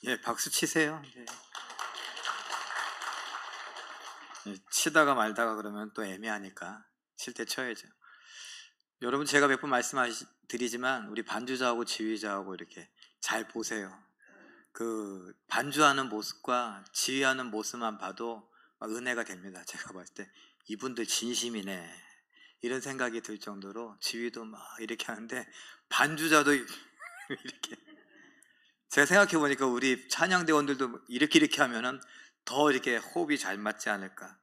예, 박수 치세요. 예. 예, 치다가 말다가 그러면 또 애매하니까 칠 때 쳐야죠. 여러분, 제가 몇 번 말씀드리지만 우리 반주자하고 지휘자하고 이렇게 잘 보세요. 그 반주하는 모습과 지휘하는 모습만 봐도 막 은혜가 됩니다. 제가 봤을 때 이분들 진심이네 이런 생각이 들 정도로 지휘도 막 이렇게 하는데 반주자도 이렇게, 제가 생각해 보니까 우리 찬양대원들도 이렇게 하면은 더 이렇게 호흡이 잘 맞지 않을까.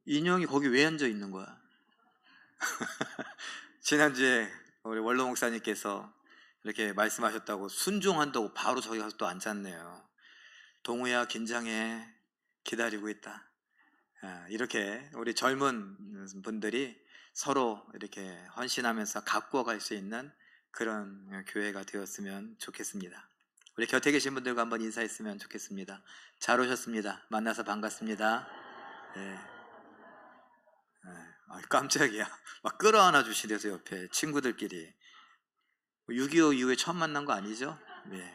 인형이 거기 왜 앉아 있는 거야? 지난주에 우리 원로 목사님께서 이렇게 말씀하셨다고 순종한다고 바로 저기 가서 또 앉았네요. 동우야, 긴장해, 기다리고 있다. 이렇게 우리 젊은 분들이 서로 이렇게 헌신하면서 가꾸어 갈 수 있는 그런 교회가 되었으면 좋겠습니다. 우리 곁에 계신 분들과 한번 인사했으면 좋겠습니다. 잘 오셨습니다. 만나서 반갑습니다. 예. 깜짝이야. 막 끌어안아 주시대서 옆에 친구들끼리. 6.25 이후에 처음 만난 거 아니죠? 네.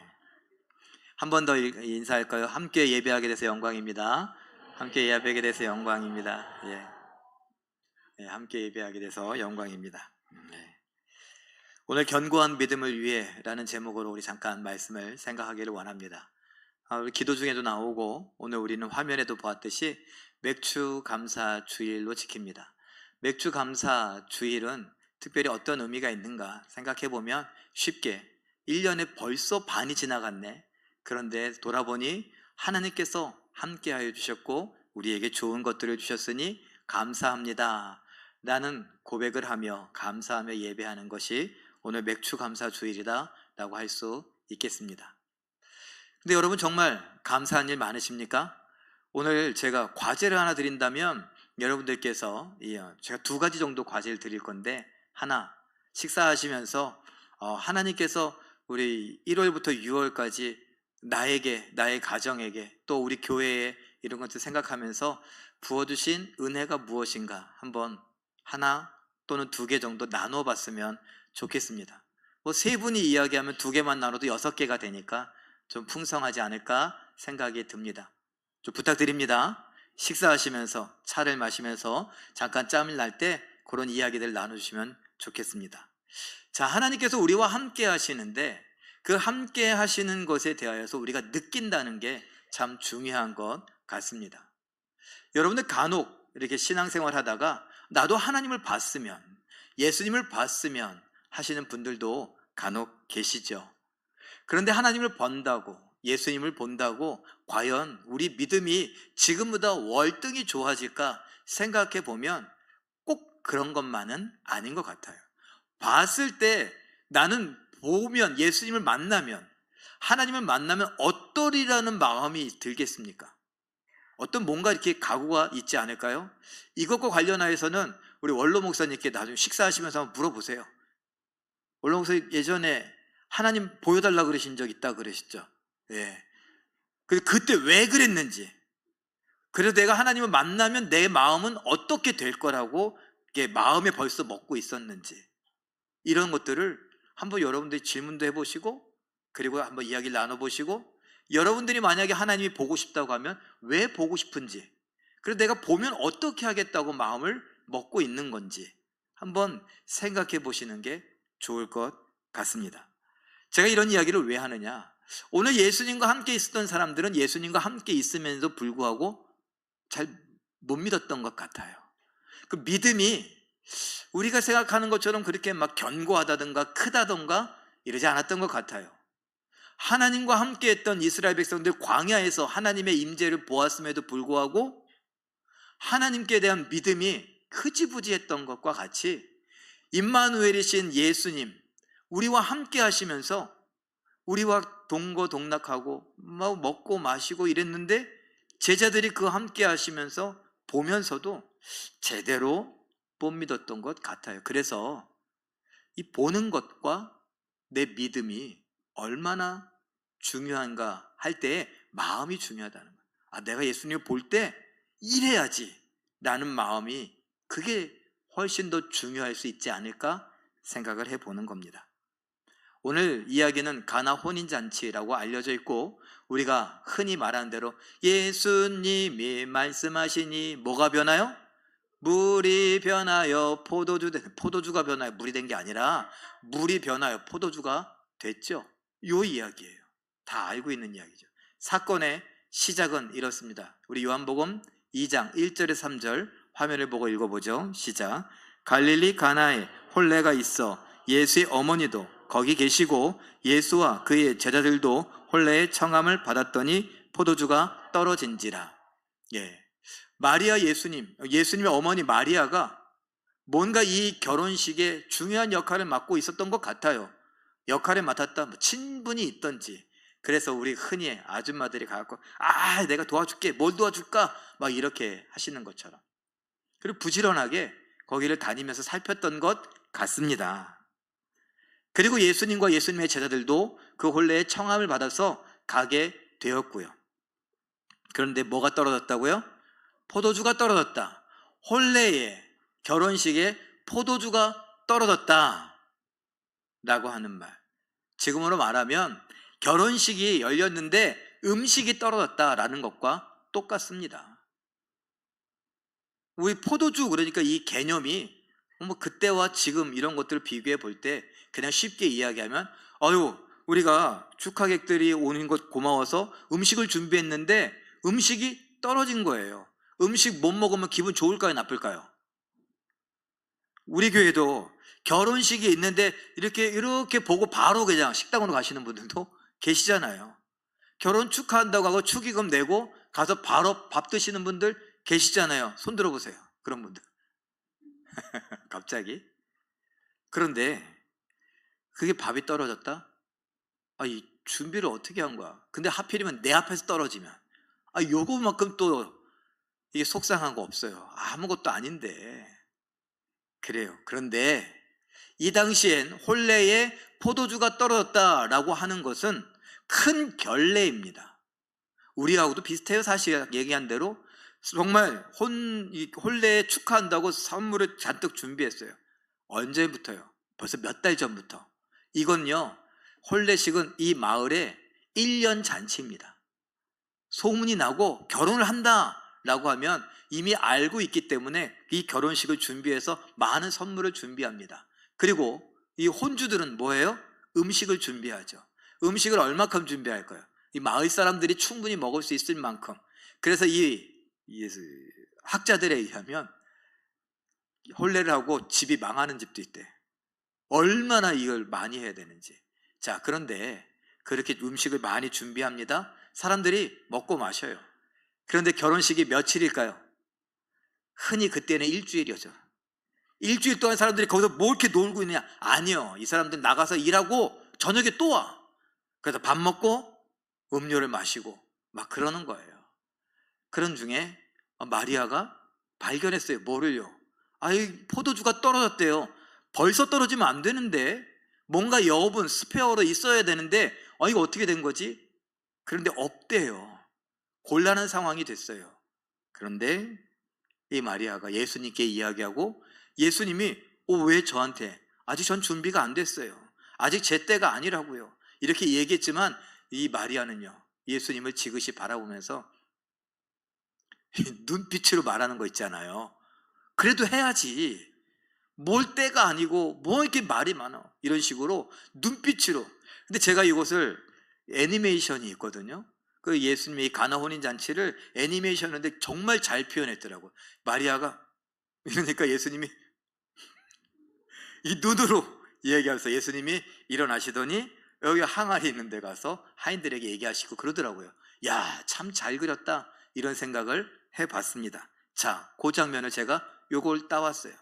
한 번 더 인사할까요? 함께 예배하게 돼서 영광입니다. 함께 예배하게 돼서 영광입니다. 예. 네, 함께 예배하게 돼서 영광입니다. 네. 오늘 견고한 믿음을 위해 라는 제목으로 우리 잠깐 말씀을 생각하기를 원합니다. 우리 기도 중에도 나오고 오늘 우리는 화면에도 보았듯이 맥주 감사 주일로 지킵니다. 맥주 감사 주일은 특별히 어떤 의미가 있는가 생각해 보면 쉽게 1년에 벌써 반이 지나갔네. 그런데 돌아보니 하나님께서 함께하여 주셨고 우리에게 좋은 것들을 주셨으니 감사합니다 라는 고백을 하며 감사하며 예배하는 것이 오늘 맥주 감사 주일이다 라고 할 수 있겠습니다. 근데 여러분, 정말 감사한 일 많으십니까? 오늘 제가 과제를 하나 드린다면 여러분들께서 제가 2가지 정도 과제를 드릴 건데, 하나, 식사하시면서 하나님께서 우리 1월부터 6월까지 나에게, 나의 가정에게, 또 우리 교회에 이런 것들 생각하면서 부어주신 은혜가 무엇인가 한번 하나 또는 2개 정도 나눠봤으면 좋겠습니다. 뭐 3분이 이야기하면 2개만 나눠도 6개가 되니까 좀 풍성하지 않을까 생각이 듭니다. 좀 부탁드립니다. 식사하시면서, 차를 마시면서 잠깐 짬을 날 때 그런 이야기들 나눠주시면 좋겠습니다. 자, 하나님께서 우리와 함께 하시는데 그 함께 하시는 것에 대하여서 우리가 느낀다는 게 참 중요한 것 같습니다. 여러분들 간혹 이렇게 신앙생활 하다가 나도 하나님을 봤으면, 예수님을 봤으면 하시는 분들도 간혹 계시죠. 그런데 하나님을 본다고, 예수님을 본다고 과연 우리 믿음이 지금보다 월등히 좋아질까 생각해 보면 꼭 그런 것만은 아닌 것 같아요. 봤을 때 나는 보면, 예수님을 만나면, 하나님을 만나면 어떠리라는 마음이 들겠습니까? 어떤 뭔가 이렇게 각오가 있지 않을까요? 이것과 관련하여서는 우리 원로 목사님께 나중에 식사하시면서 한번 물어보세요. 원로 목사님 예전에 하나님 보여달라 그러신 적 있다 그러셨죠? 예. 그때 왜 그랬는지, 그래서 내가 하나님을 만나면 내 마음은 어떻게 될 거라고 마음에 벌써 먹고 있었는지, 이런 것들을 한번 여러분들이 질문도 해보시고, 그리고 한번 이야기를 나눠보시고, 여러분들이 만약에 하나님이 보고 싶다고 하면 왜 보고 싶은지, 그래서 내가 보면 어떻게 하겠다고 마음을 먹고 있는 건지 한번 생각해 보시는 게 좋을 것 같습니다. 제가 이런 이야기를 왜 하느냐, 오늘 예수님과 함께 있었던 사람들은 예수님과 함께 있으면서도 불구하고 잘 못 믿었던 것 같아요. 그 믿음이 우리가 생각하는 것처럼 그렇게 막 견고하다든가 크다든가 이러지 않았던 것 같아요. 하나님과 함께 했던 이스라엘 백성들 광야에서 하나님의 임재를 보았음에도 불구하고 하나님께 대한 믿음이 흐지부지했던 것과 같이 임마누엘이신 예수님, 우리와 함께 하시면서 우리와 동거동락하고 먹고 마시고 이랬는데 제자들이 그 함께 하시면서 보면서도 제대로 못 믿었던 것 같아요. 그래서 이 보는 것과 내 믿음이 얼마나 중요한가 할 때 마음이 중요하다는 거예요. 내가 예수님을 볼 때 이래야지 라는 마음이, 그게 훨씬 더 중요할 수 있지 않을까 생각을 해보는 겁니다. 오늘 이야기는 가나 혼인잔치라고 알려져 있고, 우리가 흔히 말하는 대로 예수님이 말씀하시니 뭐가 변하여? 물이 변하여 포도주가 변하여 물이 된 게 아니라 물이 변하여 포도주가 됐죠. 요 이야기예요. 다 알고 있는 이야기죠. 사건의 시작은 이렇습니다. 우리 요한복음 2장 1절에서 3절 화면을 보고 읽어보죠. 시작. 갈릴리 가나에 혼례가 있어 예수의 어머니도 거기 계시고 예수와 그의 제자들도 혼례의 청함을 받았더니 포도주가 떨어진지라. 마리아 예수님의 어머니 마리아가 뭔가 이 결혼식에 중요한 역할을 맡고 있었던 것 같아요. 역할을 맡았다, 친분이 있던지. 그래서 우리 흔히 아줌마들이 가갖고 내가 도와줄게, 뭘 도와줄까? 막 이렇게 하시는 것처럼. 그리고 부지런하게 거기를 다니면서 살폈던 것 같습니다. 그리고 예수님과 예수님의 제자들도 그 혼례의 청함을 받아서 가게 되었고요. 그런데 뭐가 떨어졌다고요? 포도주가 떨어졌다. 혼례에, 결혼식에 포도주가 떨어졌다 라고 하는 말. 지금으로 말하면 결혼식이 열렸는데 음식이 떨어졌다라는 것과 똑같습니다. 우리 포도주, 그러니까 이 개념이 그때와 지금 이런 것들을 비교해 볼 때 그냥 쉽게 이야기하면 우리가 축하객들이 오는 것 고마워서 음식을 준비했는데 음식이 떨어진 거예요. 음식 못 먹으면 기분 좋을까요, 나쁠까요? 우리 교회도 결혼식이 있는데 이렇게 보고 바로 그냥 식당으로 가시는 분들도 계시잖아요. 결혼 축하한다고 하고 축의금 내고 가서 바로 밥 드시는 분들 계시잖아요. 손 들어보세요. 그런 분들. 갑자기. 그런데 그게 밥이 떨어졌다? 이 준비를 어떻게 한 거야? 근데 하필이면 내 앞에서 떨어지면 요거만큼 또 이게 속상한 거 없어요. 아무것도 아닌데. 그래요. 그런데 이 당시엔 혼례에 포도주가 떨어졌다라고 하는 것은 큰 결례입니다. 우리하고도 비슷해요. 사실 얘기한 대로 정말 혼례에 축하한다고 선물을 잔뜩 준비했어요. 언제부터요? 벌써 몇 달 전부터. 이건요, 혼례식은 이 마을의 1년 잔치입니다. 소문이 나고 결혼을 한다라고 하면 이미 알고 있기 때문에 이 결혼식을 준비해서 많은 선물을 준비합니다. 그리고 이 혼주들은 뭐예요? 음식을 준비하죠. 음식을 얼마큼 준비할까요? 이 마을 사람들이 충분히 먹을 수 있을 만큼. 그래서 이 학자들에 의하면 혼례를 하고 집이 망하는 집도 있대. 얼마나 이걸 많이 해야 되는지. 자, 그런데 그렇게 음식을 많이 준비합니다. 사람들이 먹고 마셔요. 그런데 결혼식이 며칠일까요? 흔히 그때는 일주일이었죠. 일주일 동안 사람들이 거기서 뭐 이렇게 놀고 있느냐? 아니요. 이 사람들 나가서 일하고 저녁에 또 와. 그래서 밥 먹고 음료를 마시고 막 그러는 거예요. 그런 중에 마리아가 발견했어요. 뭐를요? 포도주가 떨어졌대요. 벌써 떨어지면 안 되는데, 뭔가 여분 스페어로 있어야 되는데 이거 어떻게 된 거지? 그런데 없대요. 곤란한 상황이 됐어요. 그런데 이 마리아가 예수님께 이야기하고, 예수님이 왜 저한테, 아직 전 준비가 안 됐어요, 아직 제 때가 아니라고요, 이렇게 얘기했지만 이 마리아는요, 예수님을 지그시 바라보면서 눈빛으로 말하는 거 있잖아요. 그래도 해야지, 뭘 때가 아니고 뭐 이렇게 말이 많아, 이런 식으로 눈빛으로. 근데 제가 이것을 애니메이션이 있거든요. 그 예수님의 가나 혼인잔치를 애니메이션인데 정말 잘 표현했더라고요. 마리아가 이러니까 예수님이 이 눈으로 얘기하면서 예수님이 일어나시더니 여기 항아리 있는 데 가서 하인들에게 얘기하시고 그러더라고요. 야, 참 잘 그렸다, 이런 생각을 해봤습니다. 자, 그 장면을 제가 요걸 따왔어요.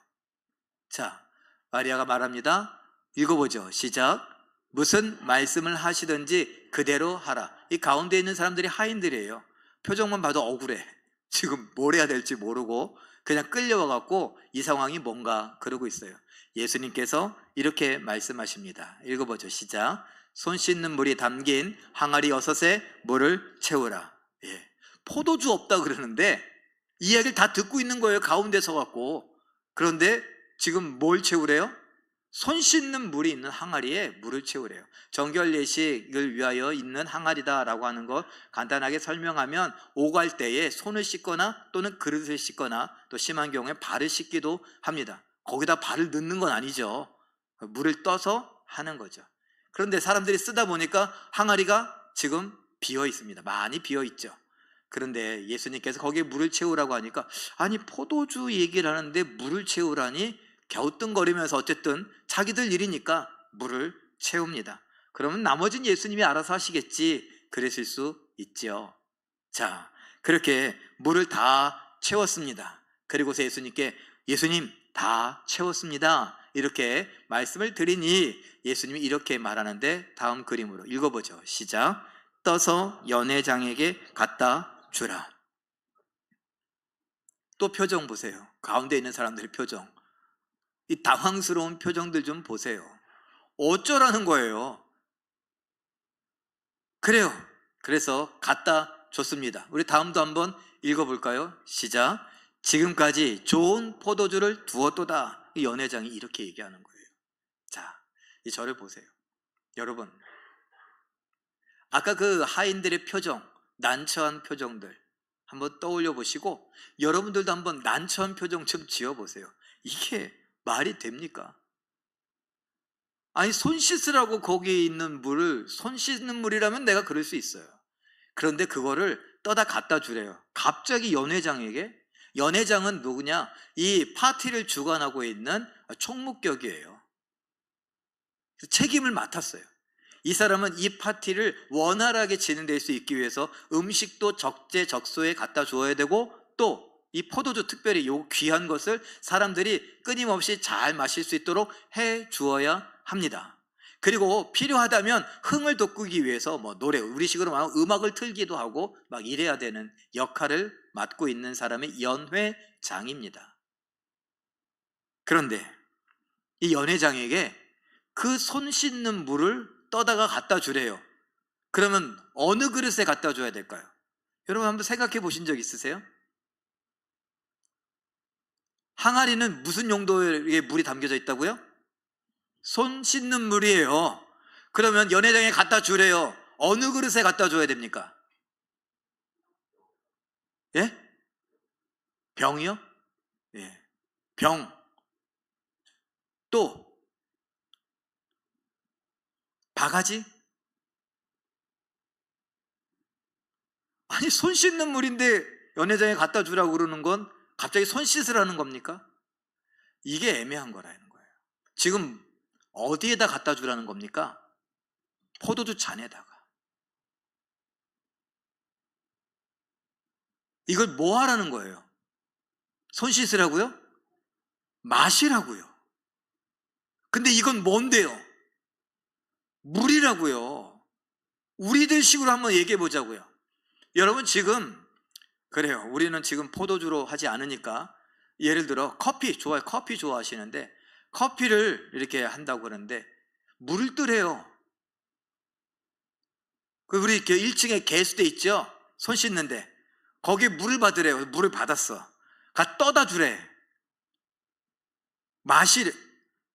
자, 마리아가 말합니다. 읽어보죠. 시작. 무슨 말씀을 하시든지 그대로 하라. 이 가운데 있는 사람들이 하인들이에요. 표정만 봐도 억울해. 지금 뭘 해야 될지 모르고 그냥 끌려와갖고 이 상황이 뭔가 그러고 있어요. 예수님께서 이렇게 말씀하십니다. 읽어보죠. 시작. 손 씻는 물이 담긴 항아리 6에 물을 채우라. 포도주 없다 그러는데 이야기를 다 듣고 있는 거예요. 가운데 서갖고. 그런데 지금 뭘 채우래요? 손 씻는 물이 있는 항아리에 물을 채우래요. 정결 예식을 위하여 있는 항아리다라고 하는 거 간단하게 설명하면 오갈 때에 손을 씻거나 또는 그릇을 씻거나 또 심한 경우에 발을 씻기도 합니다. 거기다 발을 넣는 건 아니죠. 물을 떠서 하는 거죠. 그런데 사람들이 쓰다 보니까 항아리가 지금 비어 있습니다. 많이 비어 있죠. 그런데 예수님께서 거기에 물을 채우라고 하니까 아니 포도주 얘기를 하는데 물을 채우라니 갸우뚱거리면서 어쨌든 자기들 일이니까 물을 채웁니다. 그러면 나머지는 예수님이 알아서 하시겠지 그랬을 수 있죠. 자, 그렇게 물을 다 채웠습니다. 그리고서 예수님께 예수님 다 채웠습니다 이렇게 말씀을 드리니 예수님이 이렇게 말하는데 다음 그림으로 읽어보죠. 시작. 떠서 연회장에게 갖다 주라. 또 표정 보세요. 가운데 있는 사람들의 표정. 이 당황스러운 표정들 좀 보세요. 어쩌라는 거예요? 그래요. 그래서 갖다 줬습니다. 우리 다음도 한번 읽어볼까요? 시작. 지금까지 좋은 포도주를 두었도다. 이 연회장이 이렇게 얘기하는 거예요. 자, 이 저를 보세요. 여러분, 아까 그 하인들의 표정, 난처한 표정들 한번 떠올려 보시고 여러분들도 한번 난처한 표정 좀 지어보세요. 이게 말이 됩니까? 아니 손 씻으라고 거기에 있는 물을 손 씻는 물이라면 내가 그럴 수 있어요. 그런데 그거를 떠다 갖다 주래요. 갑자기 연회장에게. 연회장은 누구냐? 이 파티를 주관하고 있는 총무격이에요. 책임을 맡았어요. 이 사람은 이 파티를 원활하게 진행될 수 있기 위해서 음식도 적재적소에 갖다 주어야 되고 또 이 포도주 특별히 요 귀한 것을 사람들이 끊임없이 잘 마실 수 있도록 해 주어야 합니다. 그리고 필요하다면 흥을 돋구기 위해서 뭐 노래, 우리식으로 말하면 음악을 틀기도 하고 막 이래야 되는 역할을 맡고 있는 사람이 연회장입니다. 그런데 이 연회장에게 그 손 씻는 물을 떠다가 갖다 주래요. 그러면 어느 그릇에 갖다 줘야 될까요? 여러분 한번 생각해 보신 적 있으세요? 항아리는 무슨 용도의 물이 담겨져 있다고요? 손 씻는 물이에요. 그러면 연회장에 갖다 주래요. 어느 그릇에 갖다 줘야 됩니까? 예? 병이요? 예. 병. 또 바가지? 아니 손 씻는 물인데 연회장에 갖다 주라고 그러는 건 갑자기 손 씻으라는 겁니까? 이게 애매한 거라는 거예요. 지금 어디에다 갖다 주라는 겁니까? 포도주 잔에다가. 이걸 뭐 하라는 거예요? 손 씻으라고요? 마시라고요. 근데 이건 뭔데요? 물이라고요. 우리들 식으로 한번 얘기해 보자고요. 여러분 지금 그래요. 우리는 지금 포도주로 하지 않으니까 예를 들어 커피 좋아요. 커피 좋아하시는데 커피를 이렇게 한다고 그러는데 물을 뜨래요. 그 우리 1층에 개수대 있죠? 손 씻는데 거기에 물을 받으래요. 물을 받았어. 가 떠다 주래. 마시래.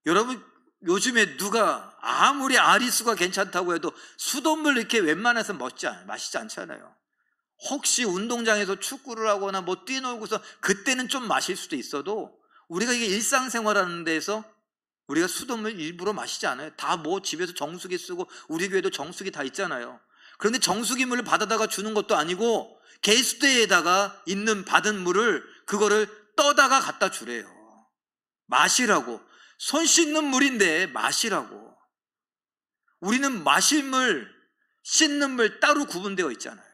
여러분 요즘에 누가 아무리 아리수가 괜찮다고 해도 수돗물 이렇게 웬만해서 마시지 않잖아요. 혹시 운동장에서 축구를 하거나 뭐 뛰놀고서 그때는 좀 마실 수도 있어도 우리가 이게 일상생활하는 데서 우리가 수돗물 일부러 마시지 않아요. 다 뭐 집에서 정수기 쓰고 우리 교회도 정수기 다 있잖아요. 그런데 정수기 물을 받아다가 주는 것도 아니고 개수대에다가 있는 받은 물을 그거를 떠다가 갖다 주래요. 마시라고. 손 씻는 물인데 마시라고. 우리는 마실 물, 씻는 물 따로 구분되어 있잖아요.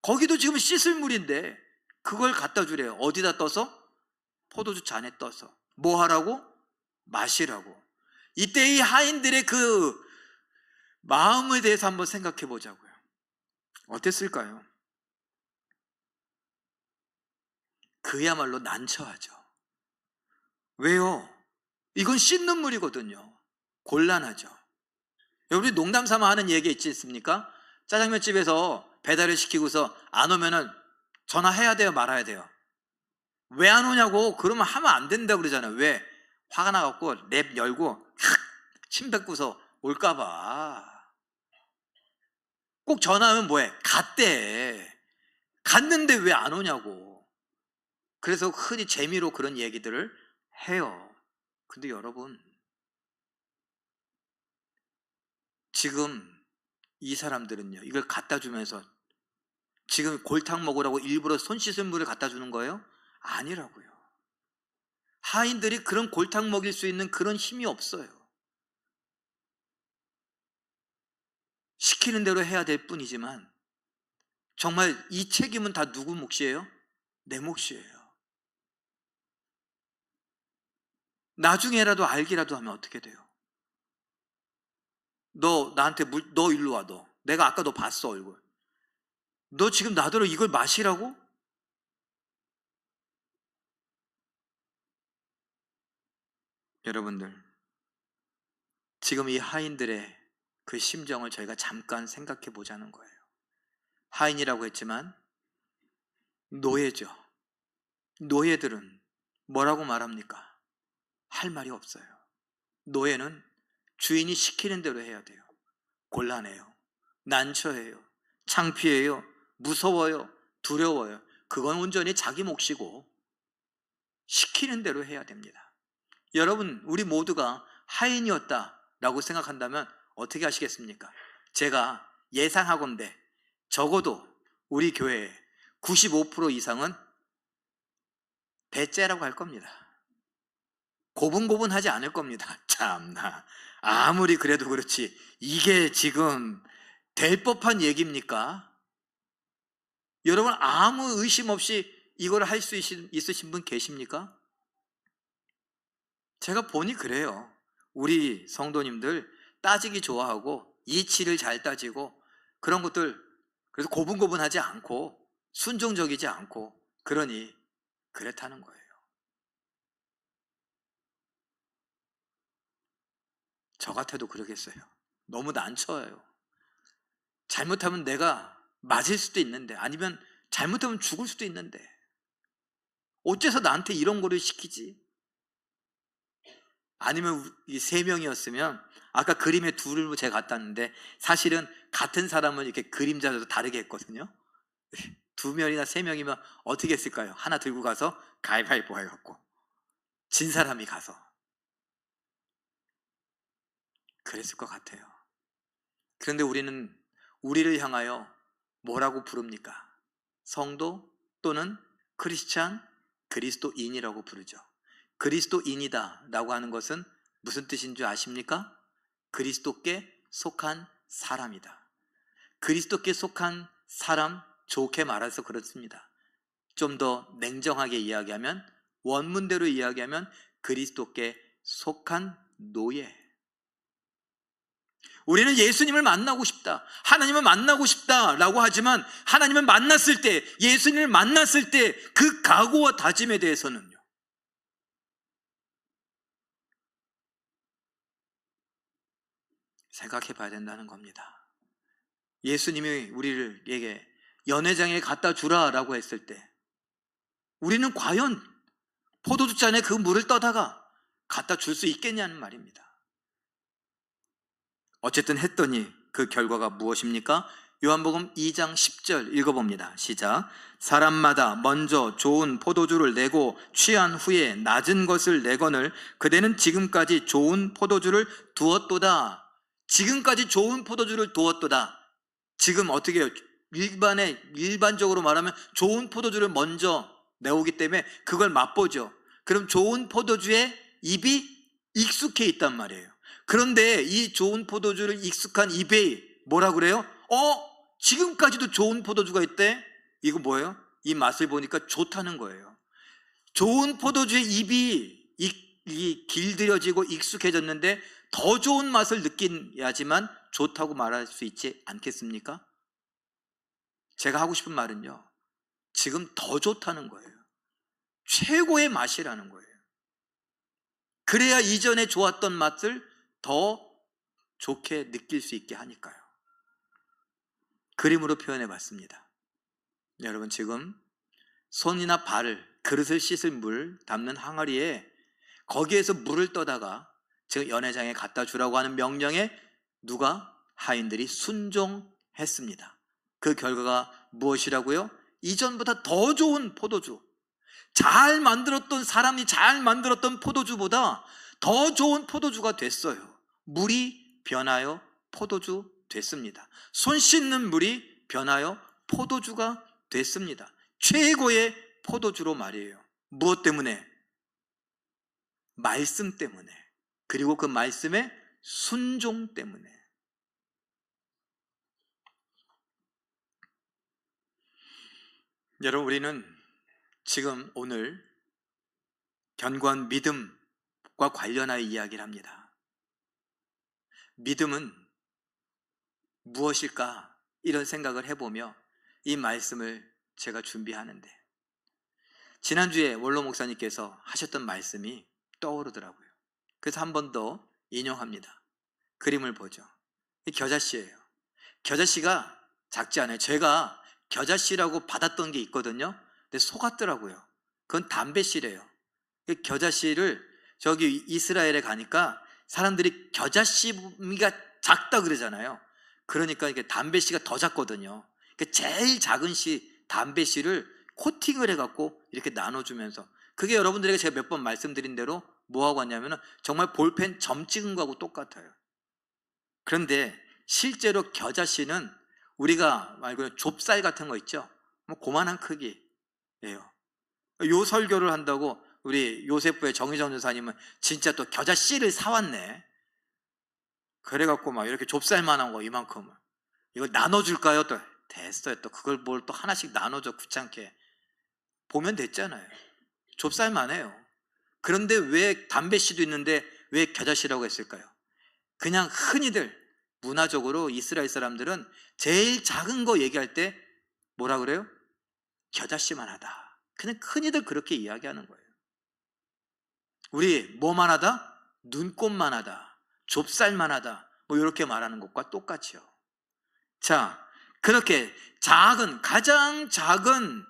거기도 지금 씻을 물인데 그걸 갖다 주래요. 어디다 떠서? 포도주 잔에 떠서. 뭐 하라고? 마시라고. 이때 이 하인들의 그 마음에 대해서 한번 생각해 보자고요. 어땠을까요? 그야말로 난처하죠. 왜요? 이건 씻는 물이거든요. 곤란하죠. 우리 농담 삼아 하는 얘기 있지 않습니까? 짜장면 집에서 배달을 시키고서 안 오면은 전화해야 돼요, 말아야 돼요? 왜 안 오냐고 그러면 하면 안 된다고 그러잖아요. 왜? 화가 나갖고 랩 열고 침 뱉고서 올까봐. 꼭 전화하면 뭐해? 갔대. 갔는데 왜 안 오냐고. 그래서 흔히 재미로 그런 얘기들을 해요. 근데 여러분, 지금 이 사람들은요, 이걸 갖다 주면서 지금 골탕 먹으라고 일부러 손 씻은 물을 갖다 주는 거예요? 아니라고요. 하인들이 그런 골탕 먹일 수 있는 그런 힘이 없어요. 시키는 대로 해야 될 뿐이지만 정말 이 책임은 다 누구 몫이에요? 내 몫이에요. 나중에라도 알기라도 하면 어떻게 돼요? 너 나한테 너 일로 와. 너 내가 아까 너 봤어 얼굴. 너 지금 나더러 이걸 마시라고? 여러분들, 지금 이 하인들의 그 심정을 저희가 잠깐 생각해 보자는 거예요. 하인이라고 했지만 노예죠. 노예들은 뭐라고 말합니까? 할 말이 없어요. 노예는 주인이 시키는 대로 해야 돼요. 곤란해요. 난처해요. 창피해요. 무서워요. 두려워요. 그건 온전히 자기 몫이고 시키는 대로 해야 됩니다. 여러분, 우리 모두가 하인이었다라고 생각한다면 어떻게 하시겠습니까? 제가 예상하건대 적어도 우리 교회의 95% 이상은 배째라고 할 겁니다. 고분고분하지 않을 겁니다. 참나, 아무리 그래도 그렇지 이게 지금 될 법한 얘기입니까? 여러분, 아무 의심 없이 이걸 할 수 있으신 분 계십니까? 제가 보니 그래요. 우리 성도님들 따지기 좋아하고 이치를 잘 따지고 그런 것들, 그래서 고분고분하지 않고 순종적이지 않고 그러니 그렇다는 거예요. 저 같아도 그러겠어요. 너무 난처해요. 잘못하면 내가 맞을 수도 있는데, 아니면 잘못하면 죽을 수도 있는데 어째서 나한테 이런 거를 시키지? 아니면 이 세 명이었으면, 아까 그림에 둘을 제가 갖다 놨는데 사실은 같은 사람은 이렇게 그림자도 다르게 했거든요. 두 명이나 세 명이면 어떻게 했을까요? 하나 들고 가서 가위바위보 해갖고 진 사람이 가서, 그랬을 것 같아요. 그런데 우리는 우리를 향하여 뭐라고 부릅니까? 성도 또는 크리스찬, 그리스도인이라고 부르죠. 그리스도인이다 라고 하는 것은 무슨 뜻인 줄 아십니까? 그리스도께 속한 사람이다. 그리스도께 속한 사람, 좋게 말해서 그렇습니다. 좀 더 냉정하게 이야기하면, 원문대로 이야기하면 그리스도께 속한 노예. 우리는 예수님을 만나고 싶다, 하나님을 만나고 싶다라고 하지만 하나님을 만났을 때, 예수님을 만났을 때 그 각오와 다짐에 대해서는요, 생각해 봐야 된다는 겁니다. 예수님이 우리에게 연회장에 갖다 주라라고 했을 때 우리는 과연 포도주 잔에 그 물을 떠다가 갖다 줄 수 있겠냐는 말입니다. 어쨌든 했더니 그 결과가 무엇입니까? 요한복음 2장 10절 읽어봅니다. 시작. 사람마다 먼저 좋은 포도주를 내고 취한 후에 낮은 것을 내거늘 그대는 지금까지 좋은 포도주를 두었도다. 지금까지 좋은 포도주를 두었도다. 지금 어떻게 해요? 일반적으로 말하면 좋은 포도주를 먼저 내오기 때문에 그걸 맛보죠. 그럼 좋은 포도주에 입이 익숙해 있단 말이에요. 그런데 이 좋은 포도주를 익숙한 입에 뭐라 그래요? 지금까지도 좋은 포도주가 있대? 이거 뭐예요? 이 맛을 보니까 좋다는 거예요. 좋은 포도주의 입이 길들여지고 익숙해졌는데 더 좋은 맛을 느껴야지만 좋다고 말할 수 있지 않겠습니까? 제가 하고 싶은 말은요, 지금 더 좋다는 거예요. 최고의 맛이라는 거예요. 그래야 이전에 좋았던 맛을 더 좋게 느낄 수 있게 하니까요. 그림으로 표현해 봤습니다. 여러분, 지금 손이나 발을, 그릇을 씻을 물 담는 항아리에 거기에서 물을 떠다가 즉 연회장에 갖다 주라고 하는 명령에 누가? 하인들이 순종했습니다. 그 결과가 무엇이라고요? 이전보다 더 좋은 포도주, 잘 만들었던, 사람이 잘 만들었던 포도주보다 더 좋은 포도주가 됐어요. 물이 변하여 포도주 됐습니다. 손 씻는 물이 변하여 포도주가 됐습니다. 최고의 포도주로 말이에요. 무엇 때문에? 말씀 때문에. 그리고 그 말씀의 순종 때문에. 여러분, 우리는 지금 오늘 견고한 믿음과 관련하여 이야기를 합니다. 믿음은 무엇일까? 이런 생각을 해보며 이 말씀을 제가 준비하는데, 지난주에 원로 목사님께서 하셨던 말씀이 떠오르더라고요. 그래서 한 번 더 인용합니다. 그림을 보죠. 이 겨자씨예요. 겨자씨가 작지 않아요. 제가 겨자씨라고 받았던 게 있거든요. 근데 속았더라고요. 그건 담배씨래요. 겨자씨를 저기 이스라엘에 가니까 사람들이 겨자씨가 작다 그러잖아요. 그러니까 이게 담배씨가 더 작거든요. 제일 작은 씨, 담배씨를 코팅을 해갖고 이렇게 나눠주면서, 그게 여러분들에게 제가 몇 번 말씀드린 대로 뭐하고 왔냐면 정말 볼펜 점 찍은 거하고 똑같아요. 그런데 실제로 겨자씨는 우리가 말고 좁쌀 같은 거 있죠? 뭐 고만한 크기예요. 요 설교를 한다고 우리 요셉부의 정의정 전사님은 진짜 또 겨자씨를 사왔네. 그래갖고 막 이렇게 좁쌀만한 거 이만큼, 이거 나눠줄까요? 또 됐어요. 또 그걸 뭘 또 하나씩 나눠줘, 귀찮게. 보면 됐잖아요. 좁쌀만 해요. 그런데 왜 담배씨도 있는데 왜 겨자씨라고 했을까요? 그냥 흔히들 문화적으로 이스라엘 사람들은 제일 작은 거 얘기할 때 뭐라 그래요? 겨자씨만 하다. 그냥 흔히들 그렇게 이야기하는 거예요. 우리 뭐만 하다? 눈곱만 하다, 좁쌀만 하다, 뭐 이렇게 말하는 것과 똑같이요. 자, 그렇게 작은, 가장 작은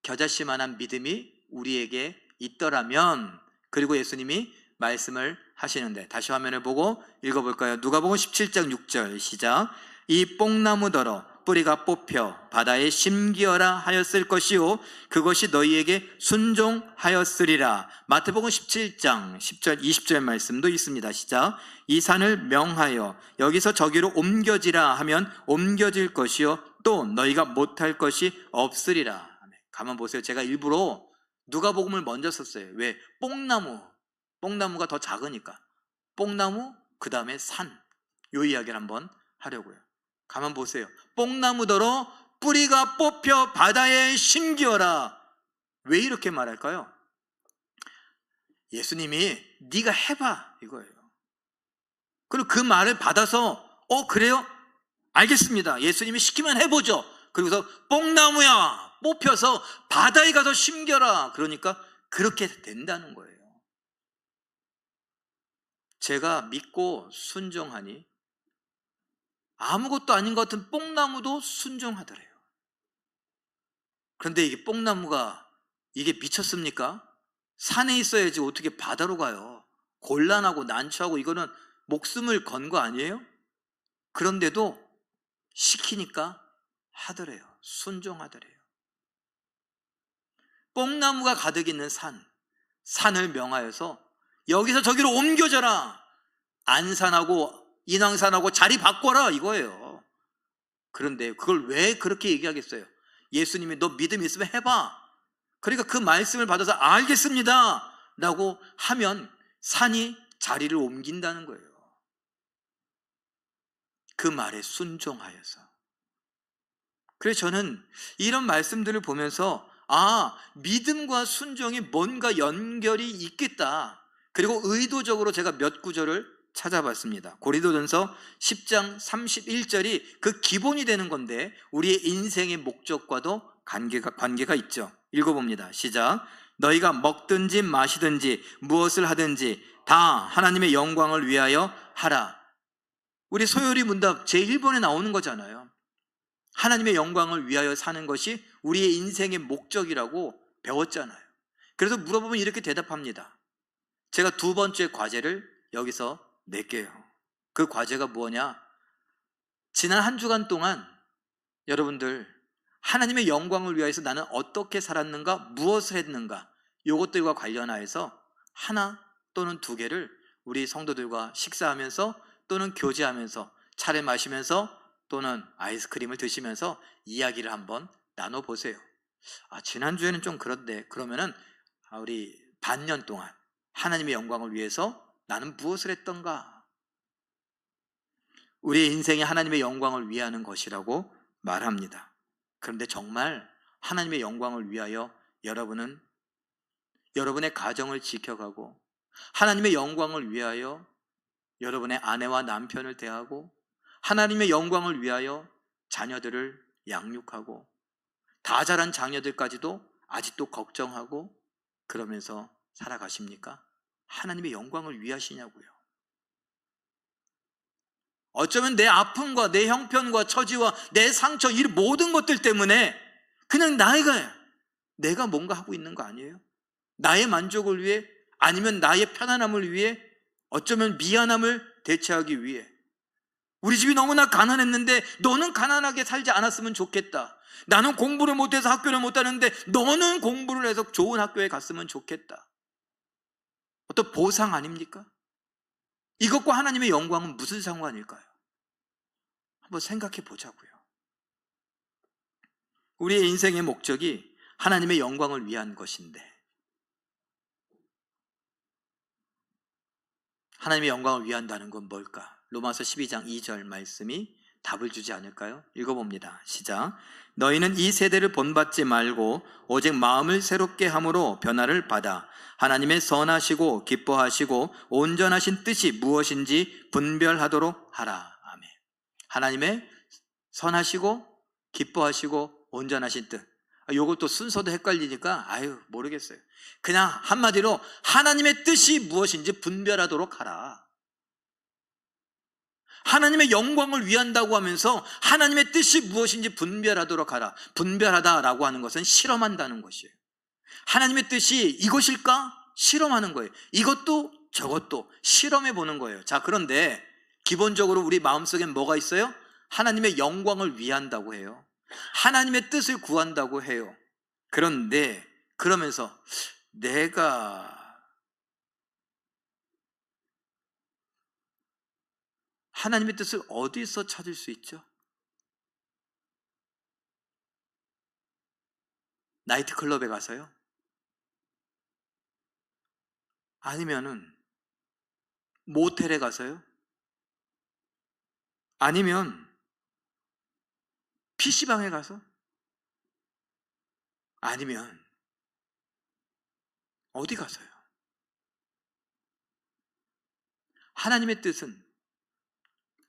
겨자씨만한 믿음이 우리에게 있더라면, 그리고 예수님이 말씀을 하시는데, 다시 화면을 보고 읽어볼까요? 누가복음 17장 6절 시작. 이 뽕나무더러 뿌리가 뽑혀 바다에 심기어라 하였을 것이요 그것이 너희에게 순종하였으리라. 마태복음 17장 10절 20절 말씀도 있습니다. 시작. 이 산을 명하여 여기서 저기로 옮겨지라 하면 옮겨질 것이요 또 너희가 못할 것이 없으리라. 가만 보세요. 제가 일부러 누가복음을 먼저 썼어요. 왜? 뽕나무가 더 작으니까. 뽕나무, 그 다음에 산, 요 이야기를 한번 하려고요. 가만 보세요. 뽕나무더러 뿌리가 뽑혀 바다에 심기어라. 왜 이렇게 말할까요? 예수님이 네가 해봐 이거예요. 그리고 그 말을 받아서 그래요? 알겠습니다. 예수님이 시키면 해보죠. 그리고서 뽕나무야 뽑혀서 바다에 가서 심겨라. 그러니까 그렇게 된다는 거예요. 제가 믿고 순종하니 아무것도 아닌 것 같은 뽕나무도 순종하더래요. 그런데 이게 뽕나무가 이게 미쳤습니까? 산에 있어야지 어떻게 바다로 가요? 곤란하고 난처하고 이거는 목숨을 건 거 아니에요? 그런데도 시키니까 하더래요. 순종하더래요. 뽕나무가 가득 있는 산을 명하여서 여기서 저기로 옮겨져라. 안산하고 인왕산하고 자리 바꿔라 이거예요. 그런데 그걸 왜 그렇게 얘기하겠어요? 예수님이 너 믿음 있으면 해봐. 그러니까 그 말씀을 받아서 알겠습니다 라고 하면 산이 자리를 옮긴다는 거예요. 그 말에 순종하여서. 그래서 저는 이런 말씀들을 보면서 믿음과 순종이 뭔가 연결이 있겠다. 그리고 의도적으로 제가 몇 구절을 찾아봤습니다. 고린도전서 10장 31절이 그 기본이 되는 건데 우리의 인생의 목적과도 관계가 있죠. 읽어봅니다. 시작. 너희가 먹든지 마시든지 무엇을 하든지 다 하나님의 영광을 위하여 하라. 우리 소요리 문답 제1번에 나오는 거잖아요. 하나님의 영광을 위하여 사는 것이 우리의 인생의 목적이라고 배웠잖아요. 그래서 물어보면 이렇게 대답합니다. 제가 두 번째 과제를 여기서 낼게요. 그 과제가 뭐냐? 지난 한 주간 동안 여러분들 하나님의 영광을 위하여서 나는 어떻게 살았는가, 무엇을 했는가, 이것들과 관련하여서 하나 또는 두 개를 우리 성도들과 식사하면서 또는 교제하면서 차를 마시면서 또는 아이스크림을 드시면서 이야기를 한번 나눠보세요. 지난주에는 좀 그런데 그러면은 우리 반년 동안 하나님의 영광을 위해서 나는 무엇을 했던가? 우리의 인생이 하나님의 영광을 위하는 것이라고 말합니다. 그런데 정말 하나님의 영광을 위하여 여러분은 여러분의 가정을 지켜가고 하나님의 영광을 위하여 여러분의 아내와 남편을 대하고 하나님의 영광을 위하여 자녀들을 양육하고 다 자란 자녀들까지도 아직도 걱정하고 그러면서 살아가십니까? 하나님의 영광을 위하시냐고요. 어쩌면 내 아픔과 내 형편과 처지와 내 상처 이 모든 것들 때문에 그냥 내가 뭔가 하고 있는 거 아니에요? 나의 만족을 위해 아니면 나의 편안함을 위해 어쩌면 미안함을 대체하기 위해 우리 집이 너무나 가난했는데 너는 가난하게 살지 않았으면 좋겠다. 나는 공부를 못해서 학교를 못 다녔는데 너는 공부를 해서 좋은 학교에 갔으면 좋겠다. 어떤 보상 아닙니까? 이것과 하나님의 영광은 무슨 상관일까요? 한번 생각해 보자고요. 우리의 인생의 목적이 하나님의 영광을 위한 것인데 하나님의 영광을 위한다는 건 뭘까? 로마서 12장 2절 말씀이 답을 주지 않을까요? 읽어봅니다. 시작. 너희는 이 세대를 본받지 말고 오직 마음을 새롭게 함으로 변화를 받아 하나님의 선하시고 기뻐하시고 온전하신 뜻이 무엇인지 분별하도록 하라. 아멘. 하나님의 선하시고 기뻐하시고 온전하신 뜻. 요것도 순서도 헷갈리니까 모르겠어요. 그냥 한마디로 하나님의 뜻이 무엇인지 분별하도록 하라. 하나님의 영광을 위한다고 하면서 하나님의 뜻이 무엇인지 분별하도록 하라. 분별하다라고 하는 것은 실험한다는 것이에요. 하나님의 뜻이 이것일까? 실험하는 거예요. 이것도 저것도 실험해 보는 거예요. 자, 그런데 기본적으로 우리 마음속에 뭐가 있어요? 하나님의 영광을 위한다고 해요. 하나님의 뜻을 구한다고 해요. 그런데 그러면서 내가 하나님의 뜻을 어디서 찾을 수 있죠? 나이트클럽에 가서요? 아니면은 모텔에 가서요? 아니면 PC방에 가서? 아니면 어디 가서요?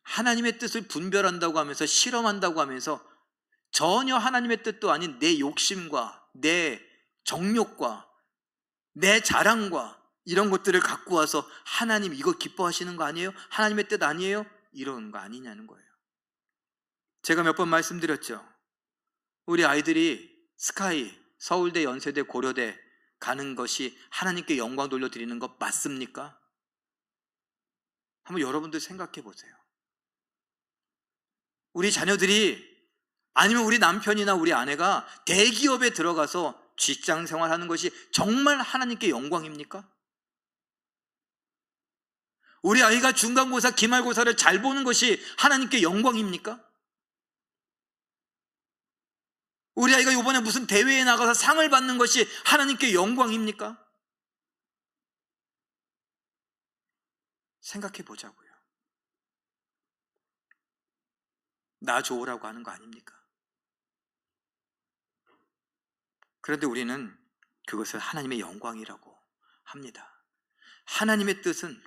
하나님의 뜻을 분별한다고 하면서 실험한다고 하면서 전혀 하나님의 뜻도 아닌 내 욕심과 내 정욕과 내 자랑과 이런 것들을 갖고 와서 하나님 이거 기뻐하시는 거 아니에요? 하나님의 뜻 아니에요? 이런 거 아니냐는 거예요. 제가 몇 번 말씀드렸죠. 우리 아이들이 스카이, 서울대, 연세대, 고려대 가는 것이 하나님께 영광 돌려드리는 것 맞습니까? 한번 여러분들 생각해 보세요. 우리 자녀들이 아니면 우리 남편이나 우리 아내가 대기업에 들어가서 직장 생활하는 것이 정말 하나님께 영광입니까? 우리 아이가 중간고사, 기말고사를 잘 보는 것이 하나님께 영광입니까? 우리 아이가 이번에 무슨 대회에 나가서 상을 받는 것이 하나님께 영광입니까? 생각해 보자고요. 나 좋으라고 하는 거 아닙니까? 그런데 우리는 그것을 하나님의 영광이라고 합니다. 하나님의 뜻은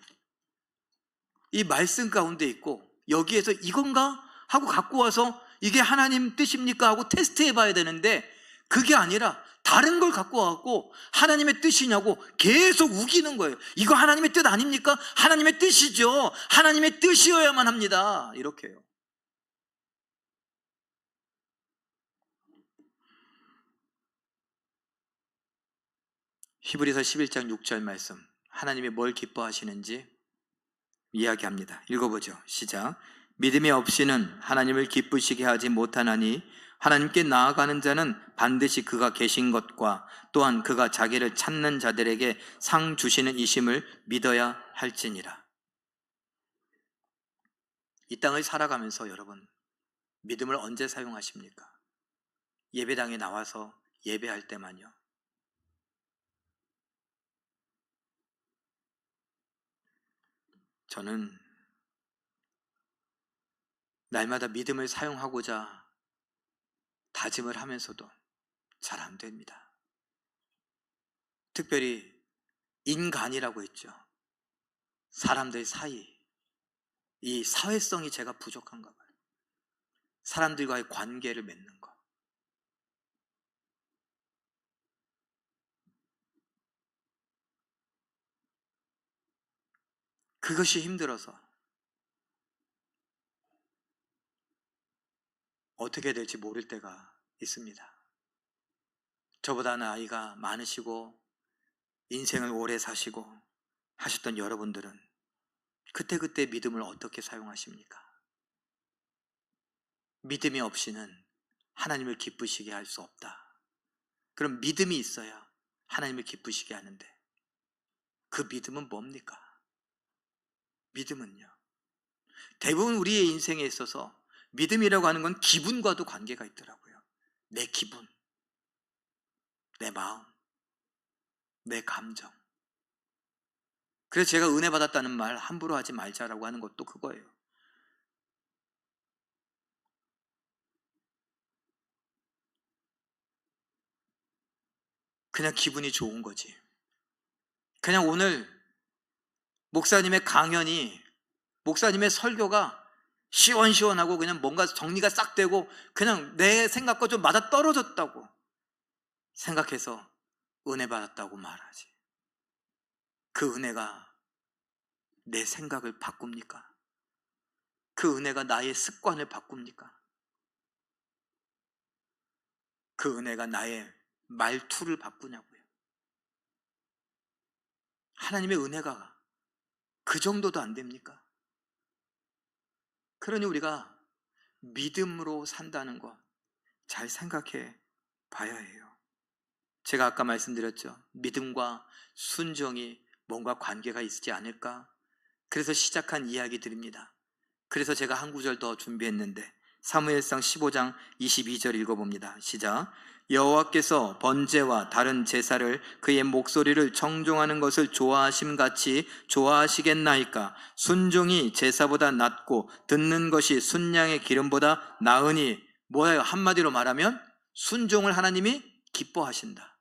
이 말씀 가운데 있고 여기에서 이건가? 하고 갖고 와서 이게 하나님 뜻입니까? 하고 테스트해 봐야 되는데 그게 아니라 다른 걸 갖고 와갖고 하나님의 뜻이냐고 계속 우기는 거예요. 이거 하나님의 뜻 아닙니까? 하나님의 뜻이죠. 하나님의 뜻이어야만 합니다. 이렇게요. 히브리서 11장 6절 말씀 하나님이 뭘 기뻐하시는지 이야기합니다. 읽어보죠. 시작. 믿음이 없이는 하나님을 기쁘시게 하지 못하나니 하나님께 나아가는 자는 반드시 그가 계신 것과 또한 그가 자기를 찾는 자들에게 상 주시는 이심을 믿어야 할지니라. 이 땅을 살아가면서 여러분, 믿음을 언제 사용하십니까? 예배당에 나와서 예배할 때만요. 저는 날마다 믿음을 사용하고자 다짐을 하면서도 잘 안 됩니다. 특별히 인간이라고 했죠. 사람들 사이, 이 사회성이 제가 부족한가 봐요. 사람들과의 관계를 맺는 거. 그것이 힘들어서 어떻게 될지 모를 때가 있습니다. 저보다 나이가 많으시고 인생을 오래 사시고 하셨던 여러분들은 그때그때 믿음을 어떻게 사용하십니까? 믿음이 없이는 하나님을 기쁘시게 할 수 없다. 그럼 믿음이 있어야 하나님을 기쁘시게 하는데 그 믿음은 뭡니까? 믿음은요, 대부분 우리의 인생에 있어서 믿음이라고 하는 건 기분과도 관계가 있더라고요. 내 기분, 내 마음, 내 감정. 그래서 제가 은혜 받았다는 말 함부로 하지 말자라고 하는 것도 그거예요. 그냥 기분이 좋은 거지. 그냥 오늘 목사님의 강연이, 목사님의 설교가 시원시원하고 그냥 뭔가 정리가 싹 되고 그냥 내 생각과 좀 맞아 떨어졌다고 생각해서 은혜 받았다고 말하지. 그 은혜가 내 생각을 바꿉니까? 그 은혜가 나의 습관을 바꿉니까? 그 은혜가 나의 말투를 바꾸냐고요. 하나님의 은혜가 그 정도도 안 됩니까? 그러니 우리가 믿음으로 산다는 것 잘 생각해 봐야 해요. 제가 아까 말씀드렸죠. 믿음과 순종이 뭔가 관계가 있지 않을까? 그래서 시작한 이야기들입니다. 그래서 제가 한 구절 더 준비했는데 사무엘상 15장 22절 읽어봅니다. 시작. 여호와께서 번제와 다른 제사를 그의 목소리를 청종하는 것을 좋아하심같이 좋아하시겠나이까? 순종이 제사보다 낫고 듣는 것이 순양의 기름보다 나으니, 뭐예요? 한마디로 말하면 순종을 하나님이 기뻐하신다.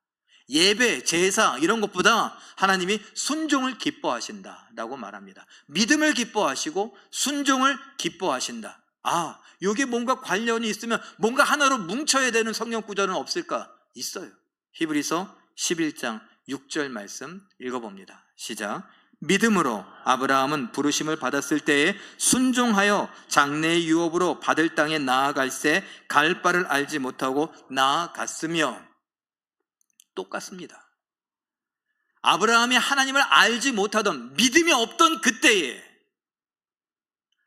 예배, 제사 이런 것보다 하나님이 순종을 기뻐하신다 라고 말합니다. 믿음을 기뻐하시고 순종을 기뻐하신다. 아, 여기 뭔가 관련이 있으면 뭔가 하나로 뭉쳐야 되는 성경 구절은 없을까? 있어요. 히브리서 11장 6절 말씀 읽어봅니다. 시작. 믿음으로 아브라함은 부르심을 받았을 때에 순종하여 장래의 유업으로 받을 땅에 나아갈새 갈 바를 알지 못하고 나아갔으며. 똑같습니다. 아브라함이 하나님을 알지 못하던, 믿음이 없던 그때에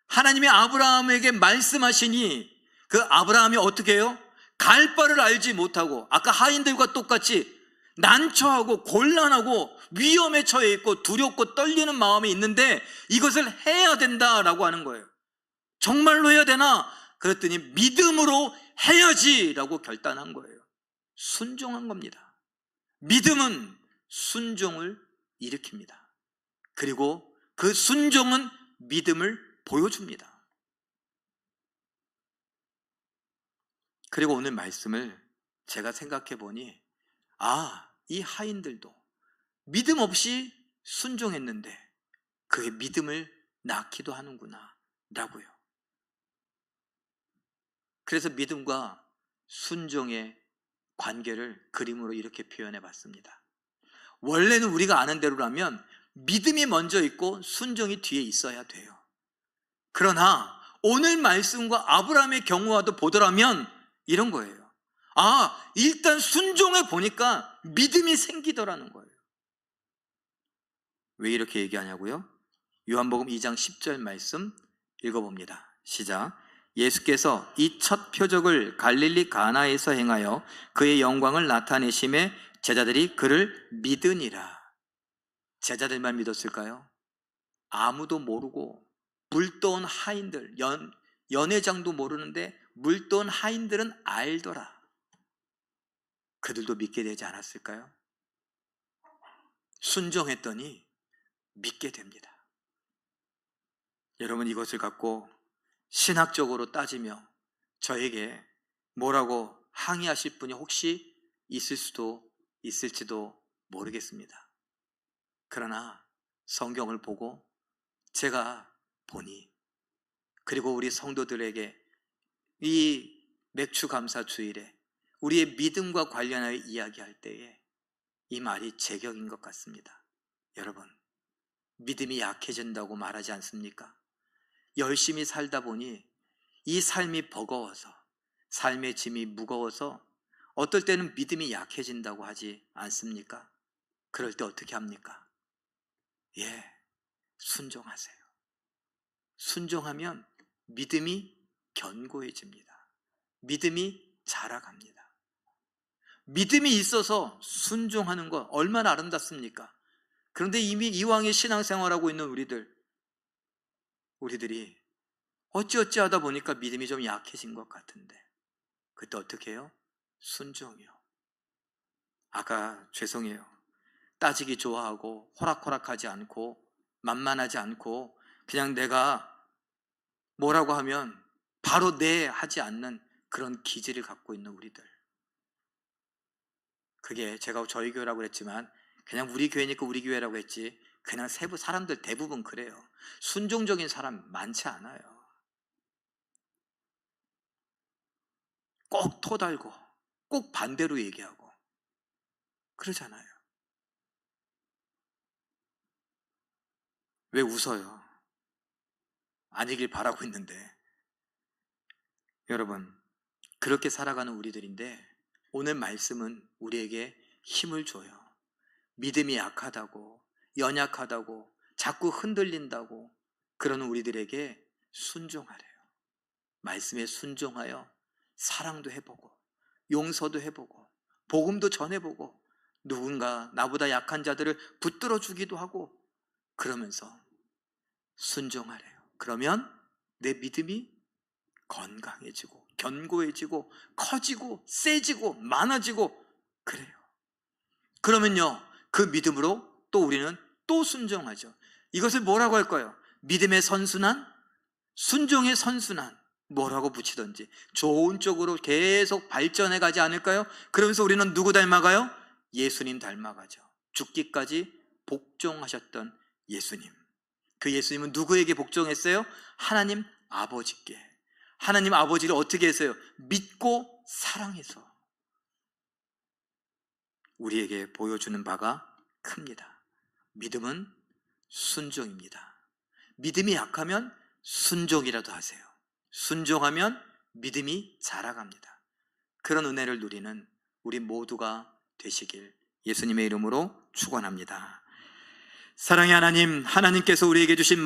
하나님이 아브라함에게 말씀하시니 그 아브라함이 어떻게 해요? 갈 바를 알지 못하고 아까 하인들과 똑같이 난처하고 곤란하고 위험에 처해 있고 두렵고 떨리는 마음이 있는데 이것을 해야 된다라고 하는 거예요. 정말로 해야 되나? 그랬더니 믿음으로 해야지라고 결단한 거예요. 순종한 겁니다. 믿음은 순종을 일으킵니다. 그리고 그 순종은 믿음을 보여줍니다. 그리고 오늘 말씀을 제가 생각해 보니, 이 하인들도 믿음 없이 순종했는데 그게 믿음을 낳기도 하는구나 라고요. 그래서 믿음과 순종의 관계를 그림으로 이렇게 표현해 봤습니다. 원래는 우리가 아는 대로라면 믿음이 먼저 있고 순종이 뒤에 있어야 돼요. 그러나 오늘 말씀과 아브라함의 경우와도 보더라면 이런 거예요. 일단 순종해 보니까 믿음이 생기더라는 거예요. 왜 이렇게 얘기하냐고요? 요한복음 2장 10절 말씀 읽어봅니다. 시작. 예수께서 이 첫 표적을 갈릴리 가나에서 행하여 그의 영광을 나타내심에 제자들이 그를 믿으니라. 제자들만 믿었을까요? 아무도 모르고 물떠온 하인들, 연회장도 모르는데 물떠온 하인들은 알더라. 그들도 믿게 되지 않았을까요? 순종했더니 믿게 됩니다. 여러분, 이것을 갖고 신학적으로 따지며 저에게 뭐라고 항의하실 분이 혹시 있을지도 모르겠습니다. 그러나 성경을 보고 제가 보니, 그리고 우리 성도들에게 이 맥추감사 주일에 우리의 믿음과 관련하여 이야기할 때에 이 말이 제격인 것 같습니다. 여러분, 믿음이 약해진다고 말하지 않습니까? 열심히 살다 보니 이 삶이 버거워서, 삶의 짐이 무거워서 어떨 때는 믿음이 약해진다고 하지 않습니까? 그럴 때 어떻게 합니까? 순종하세요. 순종하면 믿음이 견고해집니다. 믿음이 자라갑니다. 믿음이 있어서 순종하는 것 얼마나 아름답습니까? 그런데 이미 이왕에 신앙생활하고 있는 우리들이 어찌어찌 하다 보니까 믿음이 좀 약해진 것 같은데, 그때 어떻게 해요? 순종이요. 아까 죄송해요, 따지기 좋아하고 호락호락하지 않고 만만하지 않고 그냥 내가 뭐라고 하면 바로 네 하지 않는 그런 기질을 갖고 있는 우리들, 그게 제가 저희 교회라고 했지만 그냥 우리 교회니까 우리 교회라고 했지, 그냥 세부 사람들 대부분 그래요. 순종적인 사람 많지 않아요. 꼭 토달고 꼭 반대로 얘기하고 그러잖아요. 왜 웃어요? 아니길 바라고 있는데. 여러분, 그렇게 살아가는 우리들인데 오늘 말씀은 우리에게 힘을 줘요. 믿음이 약하다고, 연약하다고, 자꾸 흔들린다고 그러는 우리들에게 순종하래요. 말씀에 순종하여 사랑도 해보고 용서도 해보고 복음도 전해보고 누군가 나보다 약한 자들을 붙들어 주기도 하고 그러면서 순종하래요. 그러면 내 믿음이 건강해지고 견고해지고 커지고 세지고 많아지고 그래요. 그러면요, 그 믿음으로 또 우리는 또 순종하죠. 이것을 뭐라고 할까요? 믿음의 선순환, 순종의 선순환, 뭐라고 붙이든지 좋은 쪽으로 계속 발전해 가지 않을까요? 그러면서 우리는 누구 닮아가요? 예수님 닮아가죠. 죽기까지 복종하셨던 예수님. 그 예수님은 누구에게 복종했어요? 하나님 아버지께. 하나님 아버지를 어떻게 했어요? 믿고 사랑해서 우리에게 보여주는 바가 큽니다. 믿음은 순종입니다. 믿음이 약하면 순종이라도 하세요. 순종하면 믿음이 자라갑니다. 그런 은혜를 누리는 우리 모두가 되시길 예수님의 이름으로 축원합니다. 사랑의 하나님, 하나님께서 우리에게 주신